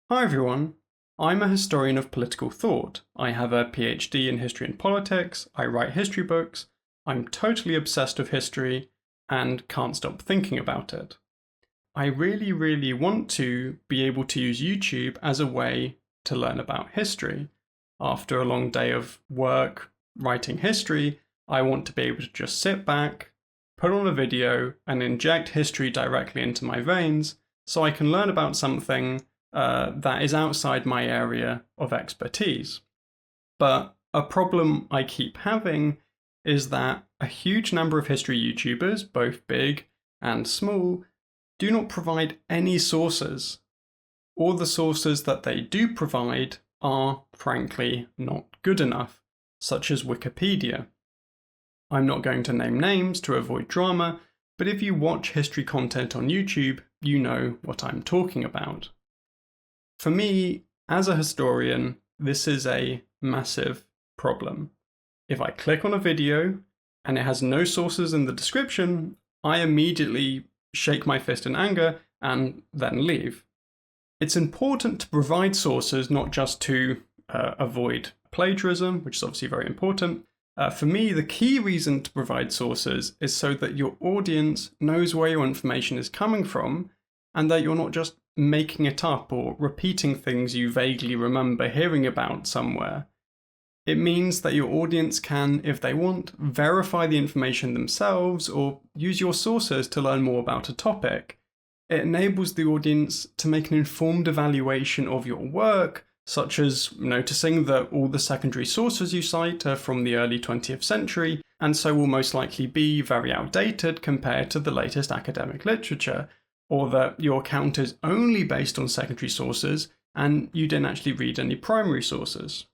Hi everyone, I'm a historian of political thought. I have a PhD in history and politics, I write history books, I'm totally obsessed with history, and can't stop thinking about it. I really want to be able to use YouTube as a way to learn about history. After a long day of work writing history, I want to be able to just sit back, put on a video, and inject history directly into my veins so I can learn about something that is outside my area of expertise. But a problem I keep having is that a huge number of history YouTubers, both big and small, do not provide any sources. All the sources that they do provide are, frankly, not good enough, such as Wikipedia. I'm not going to name names to avoid drama, but if you watch history content on YouTube, you know what I'm talking about. For me, as a historian, this is a massive problem. If I click on a video and it has no sources in the description, I immediately shake my fist in anger and then leave. It's important to provide sources, not just to avoid plagiarism, which is obviously very important. For me, the key reason to provide sources is so that your audience knows where your information is coming from and that you're not just making it up or repeating things you vaguely remember hearing about somewhere. It means that your audience can, if they want, verify the information themselves or use your sources to learn more about a topic. It enables the audience to make an informed evaluation of your work, such as noticing that all the secondary sources you cite are from the early 20th century, and so will most likely be very outdated compared to the latest academic literature, or that your account is only based on secondary sources and you didn't actually read any primary sources.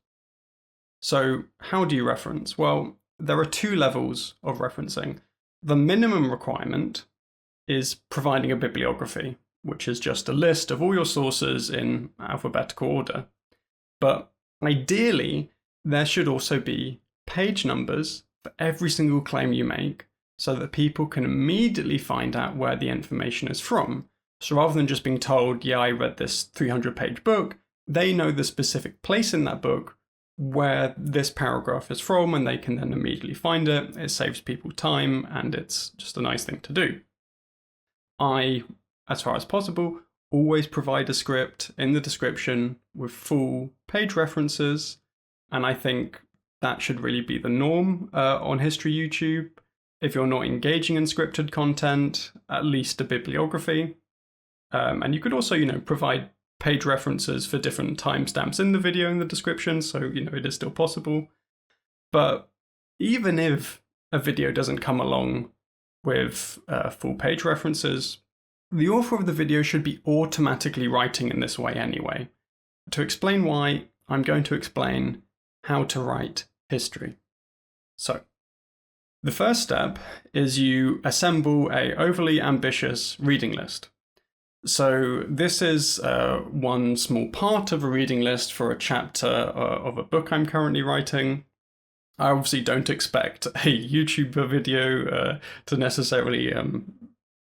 So how do you reference? Well, there are two levels of referencing. The minimum requirement is providing a bibliography, which is just a list of all your sources in alphabetical order. But ideally, there should also be page numbers for every single claim you make, so that people can immediately find out where the information is from. So rather than just being told, yeah, I read this 300-page book, they know the specific place in that book where this paragraph is from, and they can then immediately find it. It saves people time, and it's just a nice thing to do. I, as far as possible, always provide a script in the description with full page references, and I think that should really be the norm on History YouTube. If you're not engaging in scripted content, at least a bibliography. And you could also, provide page references for different timestamps in the video in the description, so, it is still possible. But even if a video doesn't come along with full page references, the author of the video should be automatically writing in this way anyway. To explain why, I'm going to explain how to write history. So, the first step is you assemble an overly ambitious reading list. So this is one small part of a reading list for a chapter of a book I'm currently writing. I obviously don't expect a YouTube video to necessarily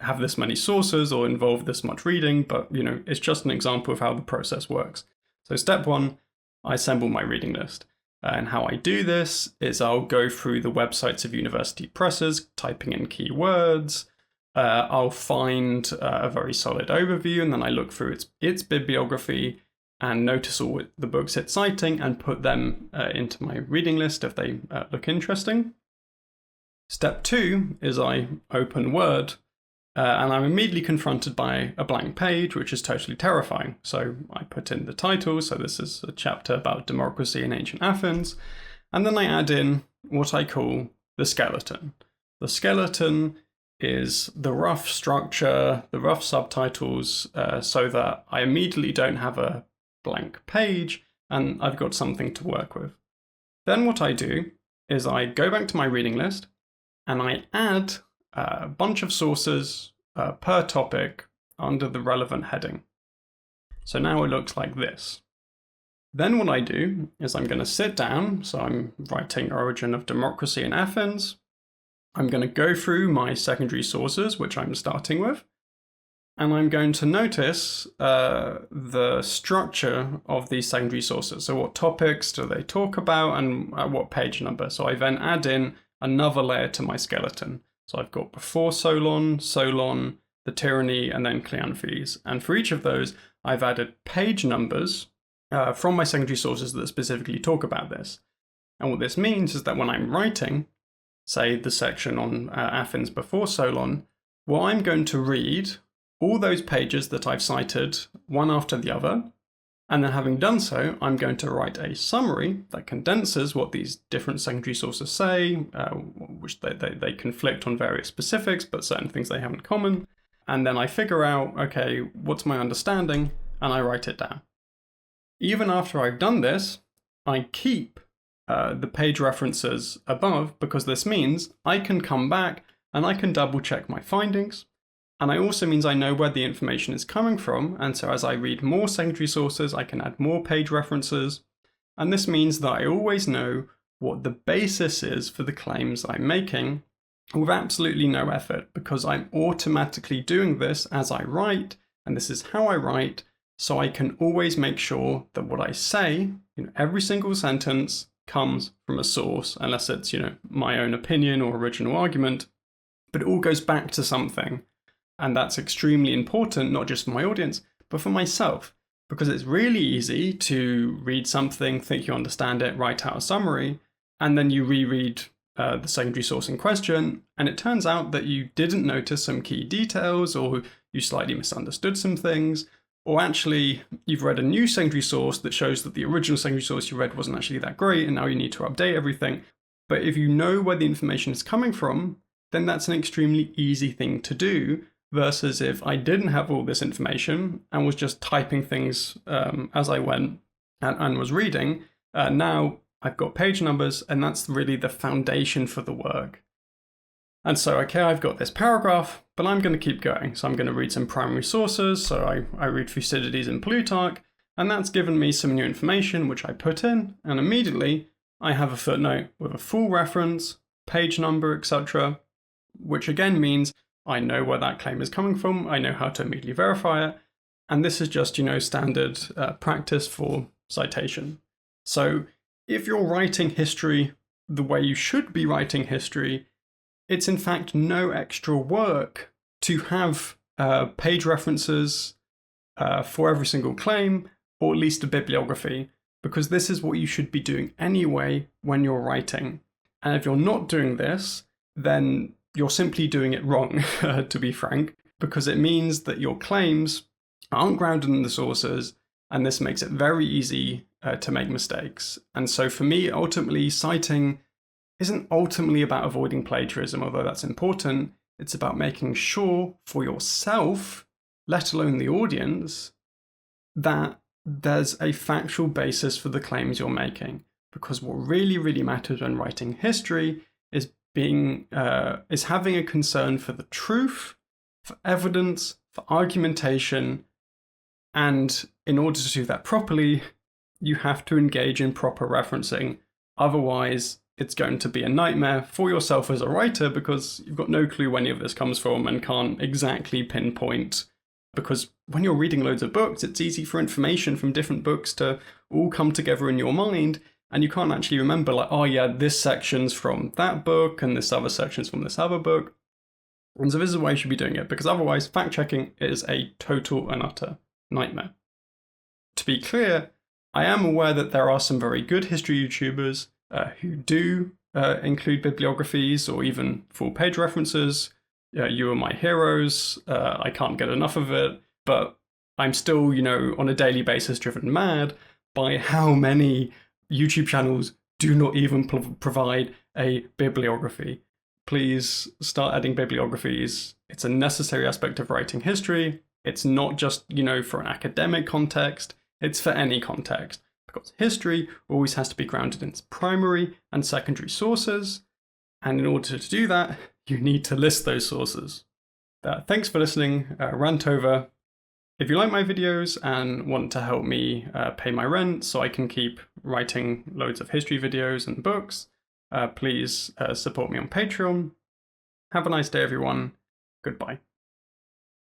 have this many sources or involve this much reading, but it's just an example of how the process works. So step one, I assemble my reading list. And how I do this is I'll go through the websites of university presses, typing in keywords. I'll find a very solid overview, and then I look through its bibliography and notice all the books it's citing and put them into my reading list if they look interesting. Step two is I open Word, and I'm immediately confronted by a blank page, which is totally terrifying. So I put in the title, so this is a chapter about democracy in ancient Athens, and then I add in what I call the skeleton. The skeleton is the rough structure, the rough subtitles, so that I immediately don't have a blank page and I've got something to work with. Then what I do is I go back to my reading list and I add a bunch of sources per topic under the relevant heading. So now it looks like this. Then what I do is I'm going to sit down, so I'm writing Origin of Democracy in Athens. I'm going to go through my secondary sources, which I'm starting with. and I'm going to notice the structure of these secondary sources. So what topics do they talk about and at what page number? So I then add in another layer to my skeleton. So I've got before Solon, Solon, the tyranny, and then Cleanthes. And for each of those, I've added page numbers from my secondary sources that specifically talk about this. And what this means is that when I'm writing, say the section on Athens before Solon, well, I'm going to read all those pages that I've cited one after the other, and then having done so, I'm going to write a summary that condenses what these different secondary sources say, which they conflict on various specifics, but certain things they have in common. And then I figure out, okay, what's my understanding, and I write it down. Even after I've done this, I keep the page references above, because this means I can come back and I can double check my findings. And it also means I know where the information is coming from, and so as I read more secondary sources, I can add more page references. And this means that I always know what the basis is for the claims I'm making with absolutely no effort, because I'm automatically doing this as I write, and this is how I write, so I can always make sure that what I say, every single sentence comes from a source, unless it's, my own opinion or original argument, but it all goes back to something. And that's extremely important, not just for my audience, but for myself, because it's really easy to read something, think you understand it, write out a summary, and then you reread the secondary source in question, and it turns out that you didn't notice some key details, or you slightly misunderstood some things, or actually you've read a new secondary source that shows that the original secondary source you read wasn't actually that great, and now you need to update everything. But if you know where the information is coming from, then that's an extremely easy thing to do, versus if I didn't have all this information and was just typing things as I went and was reading. Now I've got page numbers, and that's really the foundation for the work. And so, okay, I've got this paragraph, but I'm going to keep going. So I'm going to read some primary sources. So I read Thucydides and Plutarch, and that's given me some new information, which I put in, and immediately I have a footnote with a full reference, page number, etc., which again means I know where that claim is coming from, I know how to immediately verify it, and this is just, standard practice for citation. So if you're writing history the way you should be writing history, it's in fact no extra work to have page references for every single claim, or at least a bibliography, because this is what you should be doing anyway when you're writing. And if you're not doing this, then you're simply doing it wrong, to be frank, because it means that your claims aren't grounded in the sources, and this makes it very easy to make mistakes. And so for me, ultimately, citing isn't ultimately about avoiding plagiarism, although that's important. It's about making sure for yourself, let alone the audience, that there's a factual basis for the claims you're making. Because what really, really matters when writing history is having a concern for the truth, for evidence, for argumentation, and in order to do that properly, you have to engage in proper referencing. Otherwise, it's going to be a nightmare for yourself as a writer, because you've got no clue where any of this comes from and can't exactly pinpoint. Because when you're reading loads of books, it's easy for information from different books to all come together in your mind, and you can't actually remember, like, oh yeah, this section's from that book and this other section's from this other book. And so this is why you should be doing it, because otherwise fact-checking is a total and utter nightmare. To be clear, I am aware that there are some very good history YouTubers who do include bibliographies or even full page references. You are my heroes. I can't get enough of it, but I'm still, on a daily basis driven mad by how many YouTube channels do not even provide a bibliography. Please start adding bibliographies. It's a necessary aspect of writing history. It's not just, for an academic context. It's for any context. Because history always has to be grounded in its primary and secondary sources. And in order to do that, you need to list those sources. Thanks for listening. Rant over. If you like my videos and want to help me pay my rent so I can keep writing loads of history videos and books, please support me on Patreon. Have a nice day, everyone. Goodbye.